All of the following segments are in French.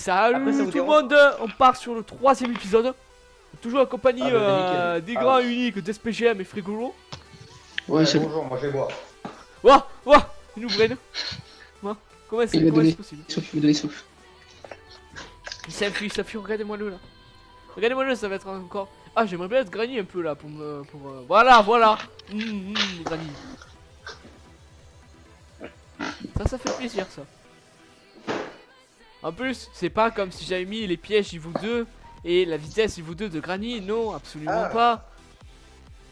Salut Après, ça vous tout le dérange monde, on part sur le troisième épisode. Toujours en compagnie Ah, bah, nickel. des Ah. grands uniques d'SPGM et Frigolo. Ouais, c'est bon. bonjour, moi je vais boire. Ouah, ouah, ils nous prennent. Ouah, comment Il c'est va donner possible? souffle, il va donner souffle. Ça fuit, regardez-moi le là. Regardez-moi le, ça va être encore. Ah, j'aimerais bien être Granny un peu là pour me. Voilà. Granny. Ça fait plaisir ça. En plus, c'est pas comme si j'avais mis les pièges niveau 2 et la vitesse niveau 2 de Granny. Non, absolument Ah. pas.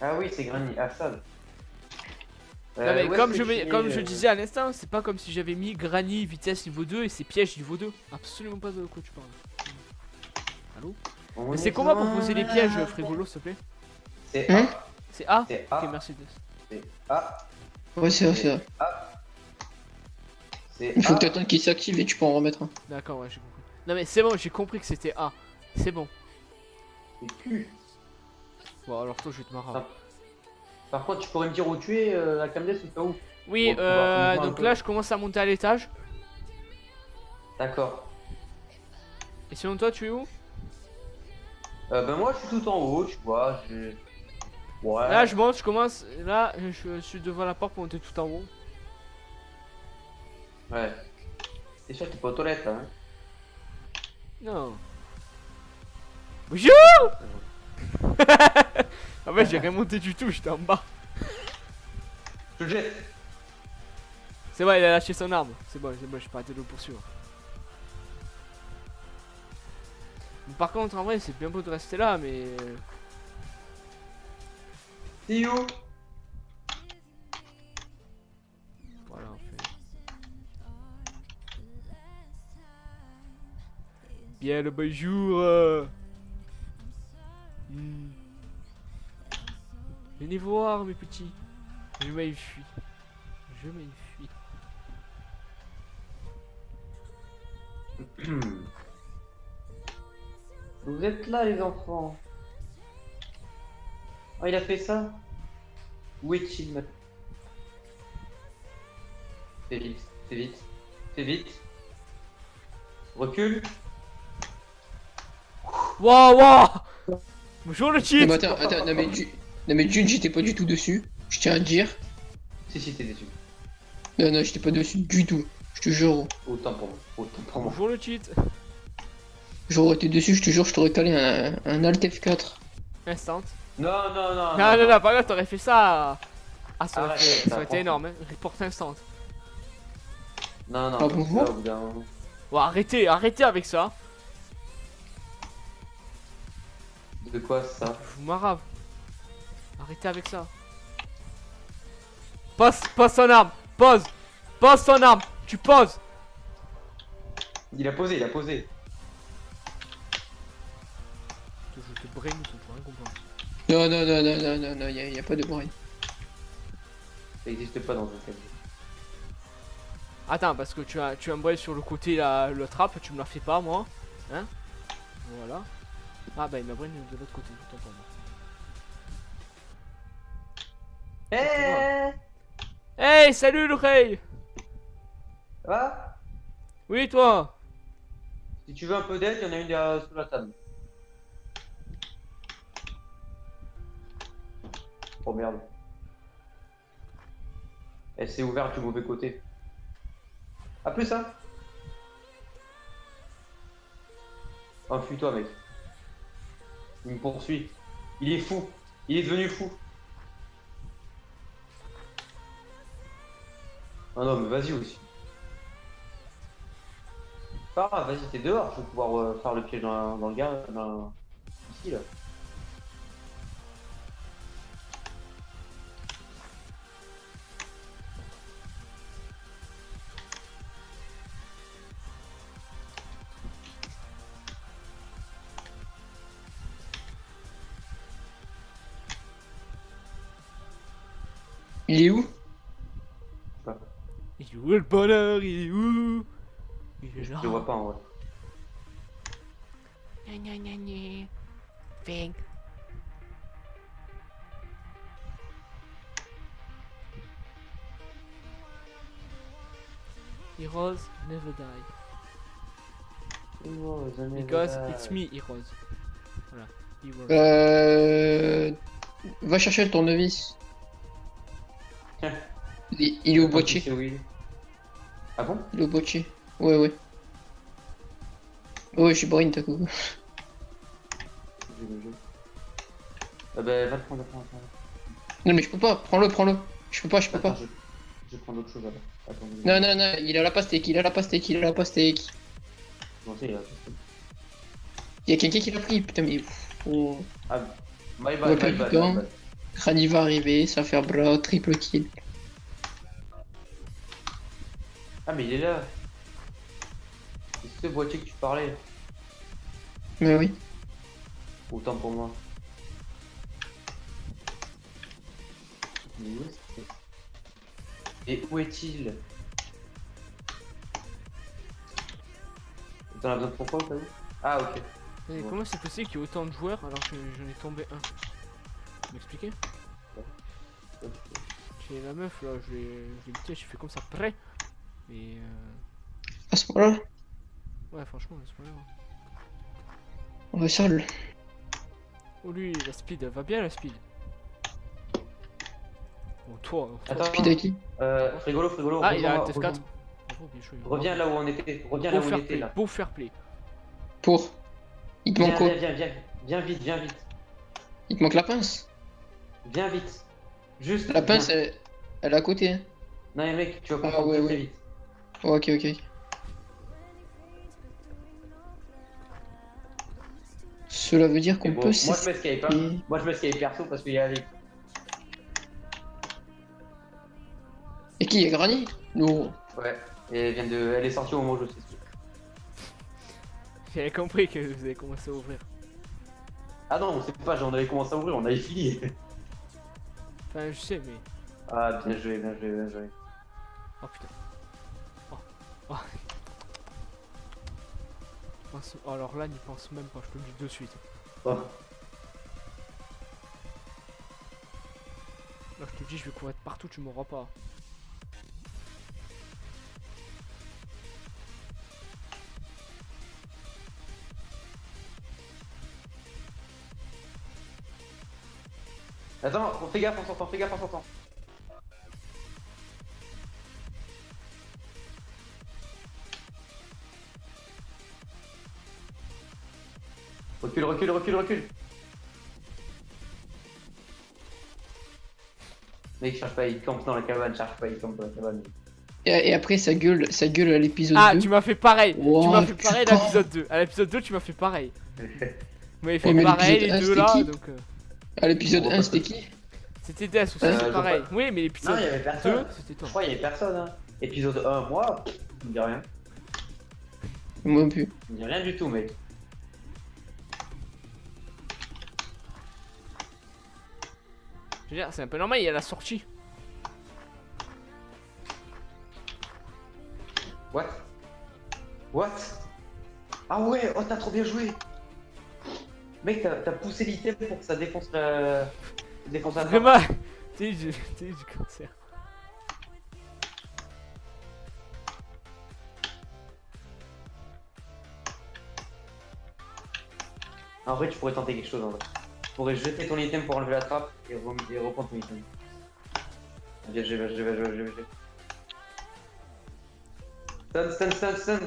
Ah oui, c'est Granny, ah ça. Non mais où comme est-ce que tu comme mets, je disais à l'instant, c'est pas comme si j'avais mis Granny vitesse niveau 2 et ses pièges niveau 2. Absolument pas de quoi tu parles. Allô? on Mais est c'est comment pour dans poser les la- pièges, Frigolo, s'il te plaît? C'est Hein A. C'est A? C'est Ok, A. merci. C'est A. Ouais, c'est vrai, c'est vrai. C'est Il faut A. que t'attendes qu'il s'active et tu peux en remettre un. D'accord, ouais, j'ai compris. Non mais c'est bon, j'ai compris que c'était A. C'est bon. C'est Q. Bon, alors toi, je vais te marrer. Ah. Par contre, tu pourrais me dire où tu es, la Camdes, c'est pas où? Oui, Bon, on va donc un là, peu. je commence à monter à l'étage. D'accord. Et sinon, toi, tu es où? Ben moi, je suis tout en haut, tu vois. Ouais. Là, je monte, je commence. Là, je suis devant la porte pour monter tout en haut. Ouais. T'es sûr que t'es pas aux toilettes, là, hein? Non. Bonjour. En fait, j'ai rien monté du tout, j'étais en bas. Je te jette. C'est bon, il a lâché son arme. C'est bon, je peux arrêter de le poursuivre. Mais par contre, en vrai, c'est bien beau de rester là, mais. C'est où? Voilà, en fait. Bien le bonjour. Venez voir, mes petits. Je m'enfuis. Je m'enfuis. Vous êtes là, les enfants. Oh, il a fait ça? Où est-il maintenant? Fais vite, fais vite, fais vite. Recule. Waouh. Bonjour le Non, cheat. mais attends, non mais d'une, j'étais pas du tout dessus. Je tiens à te dire. Si, t'es dessus. Non, j'étais pas dessus du tout. Je te jure. Autant pour moi, autant pour moi. Bonjour le cheat. J'aurais été dessus, je te jure, je t'aurais calé un Alt F4. Instant. Non, Non, par contre, t'aurais fait ça. Ah, ça aurait, Arrête, fait- ça aurait été franchement. énorme, hein. Report instant. Non, Ah bon, là, au bout d'un moment. Bon, arrêtez avec ça. De quoi ça? Je vous marave. Arrêtez avec ça. Pose son arme. Pose son arme. Tu poses. Il a posé, il a posé. Je te brain, tu peux rien comprendre. Non, y a pas de brain. Ça existe pas dans un cabinet. Attends, parce que tu as un brain sur le côté, le trappe, tu me la fais pas, moi. Hein? Voilà. Ah, bah, il m'a brain de l'autre côté, autant pour moi. Eh, Hey, salut l'oreille. ça va? Oui, toi. Si tu veux un peu d'aide, il y en a une derrière sous la table. Oh merde. Elle s'est ouverte du mauvais côté. A plus, hein? Enfuis-toi, mec. Il me poursuit. Il est fou. Il est devenu fou. Ah non, mais vas-y aussi. Pas grave, vas-y, t'es dehors. Je vais pouvoir faire le piège dans le gars. Ici, là. Il est où? Il est où le bonheur? Il est où? Il est Je là. le vois pas en vrai. Gna, gna, gna. Fink. Heroes never die. Because it's me, Heroes. Voilà. Heroes. Va chercher le tournevis. Il est au boîtier. Ah bon? Il est au boîtier. Ouais, ouais. Ouais, je suis Brain, t'as coup. Ah bah va le prendre, va le prendre. Non, mais je peux pas. Prends-le, prends-le. Je peux pas, je peux pas. Attends, je vais prendre autre chose alors. Attends, Non, non, non, il a la pastèque, il a la pastèque, il a la pastèque. Bon, c'est là. Il y a quelqu'un qui l'a pris, putain, mais. Oh. Ah, my Ouais, bad, pas my du bad, temps. my bad. Granny va arriver, ça va faire bra, triple kill. Ah, mais il est là. C'est ce boîtier que tu parlais. Mais oui. Autant pour moi. Mais où est-ce que... Et où est-il? T'en as besoin de pourquoi au cas où? Ah, ok. Et Ouais. comment c'est possible qu'il y ait autant de joueurs alors que j'en ai tombé un? Tu m'expliquer? J'ai la meuf là, je l'ai buté, j'ai fait comme ça près. Et À ce moment-là, ouais, franchement, c'est pas grave. on va seul. Oh lui, la speed, elle va bien la speed. Oh toi, Attends, Speed à qui? frigolo, frigolo. Ah, il a un rejoins- TF4. Bravo, bien joué. Reviens là où on était. Reviens là où on était là. Beau fair play. Pour. Il te Viens, manque quoi? viens vite, viens vite. Il te manque la pince. Viens vite. Juste. La pince, viens. elle est à côté. Hein. Non, mais mec, tu vas Ah, comprendre ouais, très ouais. vite. Oh, ok, ok. Cela veut dire qu'on Et bon, peut moi je m'escape, hein. s'escaper. Moi je m'escape perso parce qu'il y a Alex. Et qui est Granny? Non. Ouais. Et elle est sortie au moment où je sais. J'avais compris que vous avez commencé à ouvrir. Ah non, on sait pas, j'en avais commencé à ouvrir, on avait fini. Enfin, je sais, mais. Ah, bien joué, bien joué, bien joué. Oh putain. Oh. Oh. Oh, alors là, n'y pense même pas, je te le dis de suite. Oh. Là, je te dis, je vais courir partout, tu m'auras pas. Attends, fais gaffe, on s'entend, fais gaffe, on s'entend. Recule, recule, recule, recule. Mec, cherche pas, il campe dans la cabane, cherche pas, il campe dans la cabane. Et après, ça gueule à l'épisode Ah, 2. tu m'as fait pareil. Wow, tu m'as fait pareil à putain. l'épisode 2. À l'épisode 2, tu m'as fait pareil. Vous m'avez fait Ouais, mais pareil l'épisode les 1, deux là, c'était qui donc. À l'épisode Oh, 1, c'était qui? C'était Death aussi, je c'est vois pareil. pas. Oui, mais Non, l'épisode il y avait 2, personne. c'était Je toi. crois qu'il y avait personne, hein. Épisode 1, moi, il me dit rien. Moi non plus. Il me dit rien du tout, mec. Je veux dire, c'est un peu normal, il y a la sortie. What? What? Ah ouais, oh t'as trop bien joué. Mec, t'as poussé l'item pour que ça défonce la... Défonce la trappe. Vraiment, t'es du cancer. En vrai, tu pourrais tenter quelque chose en vrai. Tu pourrais jeter ton item pour enlever la trappe et, et reprendre ton item. Bien joué, bien joué, bien joué, bien joué. Stun, stun, stun, stun.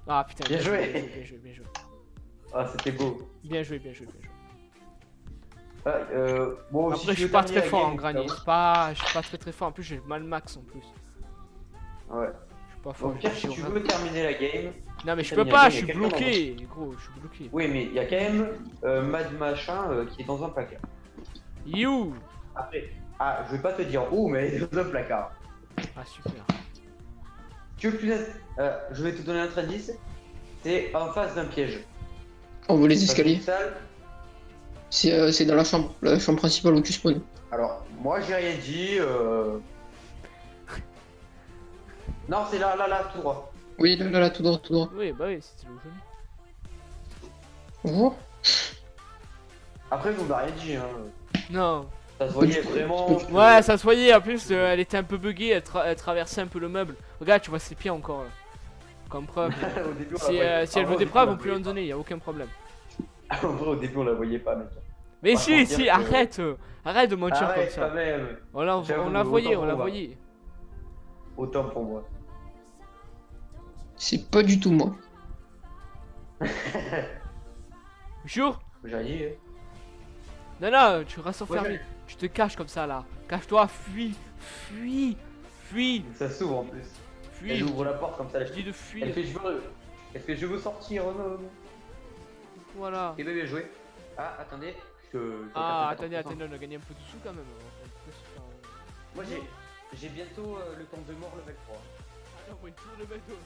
Ah putain, Bien joué. bien joué, bien joué. Ah, c'était beau. Bien joué, bien joué, bien joué. Ah, bon, si Après, tu je suis veux pas terminer très la fort en game, granier. ça Je suis pas très fort. En plus, j'ai mal max en plus. va. Ouais. Je suis pas Au fort. pire, je si suis tu au- veux terminer la game. Non, mais je terminer peux la pas, game, je il y suis a quelqu'un bloqué. Gros, je suis bloqué. Oui, mais il y a quand même Mad Machin qui est dans un placard. You. Après, ah, je vais pas te dire où, mais dans un placard. Ah, super. Tu veux plus être... je vais te donner un autre indice. C'est en face d'un piège. On voit les Dans une escaliers. salle. C'est dans la chambre principale où tu spawns. Alors, moi j'ai rien dit. Non, c'est là, là, là, tout droit. Oui, là, là, là, tout droit, tout droit. Oui, bah oui, c'était le joli. Bonjour. Après, vous m'avez rien dit. Hein. Non. Ça se voyait Tu peux- vraiment. tu peux- que- Ouais, ça se voyait. En plus, elle était un peu buggée. Elle traversait un peu le meuble. Regarde, tu vois ses pieds encore là. Comme preuve. Au début, on Si, la voyait- si elle en veut vrai, des au preuves, début, on peut lui en donner, y a aucun problème. En vrai, au début, on la voyait pas, mec. Mais Par si, contre, si, dire que- arrête Arrête de mentir Arrête comme ça. quand même. On J'avoue, l'a voyé, autant on l'a pour moi. voyé. Autant pour moi. C'est pas du tout moi. Jure? J'allais. Non, non, tu restes Ouais, enfermé. Tu te caches comme ça là. Cache-toi, fuis. Fuis. Fuis. Ça s'ouvre en plus. Fuis. Elle ouvre la porte comme ça. Je dis de Elle fuir. fait Est-ce que je veux sortir? Oh non. Voilà. Et bien joué. Ah, attendez. Ah, attendez, attendez, on a gagné un peu de sous quand même. Moi j'ai bientôt le temps de mort level 3. Ah non, moi, toujours le bateau.